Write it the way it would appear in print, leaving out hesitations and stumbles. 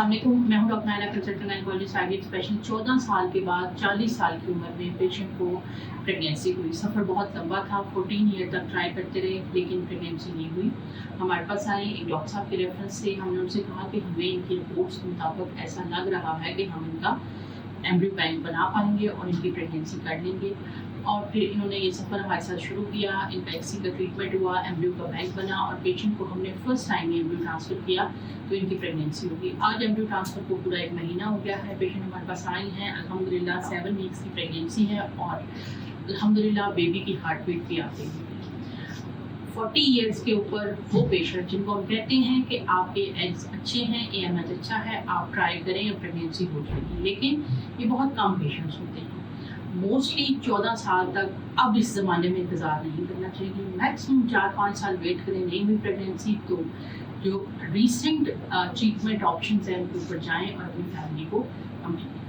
السلام علیکم، میں ہوں ڈاکٹر نائلہ، کنسلٹنٹ گائنیکالوجسٹ آئی وی ایف اسپیشلسٹ۔ 14 سال کے بعد 40 سال کی عمر میں پیشنٹ کو پریگنینسی ہوئی۔ سفر بہت لمبا تھا، 14 ایئر تک ٹرائی کرتے رہے لیکن پریگنینسی نہیں ہوئی۔ ہمارے پاس آئے ایک ڈاکٹر صاحب کے ریفرنس سے، ہم نے ان سے کہا کہ ہمیں ان کی رپورٹس کے مطابق ایسا لگ رہا ہے کہ ہم ان کا ایمبریو بینک بنا پائیں گے اور ان کی پریگنینسی کر لیں گے۔ اور پھر انہوں نے یہ سفر ہمارے ساتھ شروع کیا، ان کا ایکسی کا ٹریٹمنٹ ہوا، ایمبریو کا بینک بنا اور پیشنٹ کو ہم نے فرسٹ ٹائم ایمبریو ٹرانسفر کیا تو ان کی پریگنینسی ہوگی۔ آج ایمبریو ٹرانسفر کو پورا 1 مہینہ ہو گیا ہے، پیشنٹ ہمارے پاس آئی ہیں، الحمدللہ 7 ویکس کی پریگنینسی ہے اور الحمدللہ بیبی کی ہارٹ بیٹ بھی آ گئی ہے۔ 40 ایئرس کے اوپر وہ پیشنٹ جن کو ہم کہتے ہیں کہ آپ کے ایگز اچھے ہیں، AMH اچھا ہے، آپ ٹرائی کریں اور پریگنینسی ہو جائے گی، لیکن یہ بہت کم پیشنٹس ہوتے ہیں۔ موسٹلی 14 سال تک اب اس زمانے میں انتظار نہیں کرنا چاہیے، میکسیمم 4-5 سال ویٹ کریں، نہیں ہوئی پریگنینسی تو جو ریسنٹ ٹریٹمنٹ آپشنس ہیں ان کے اوپر جائیں اور اپنی فیملی کو کمپلیٹ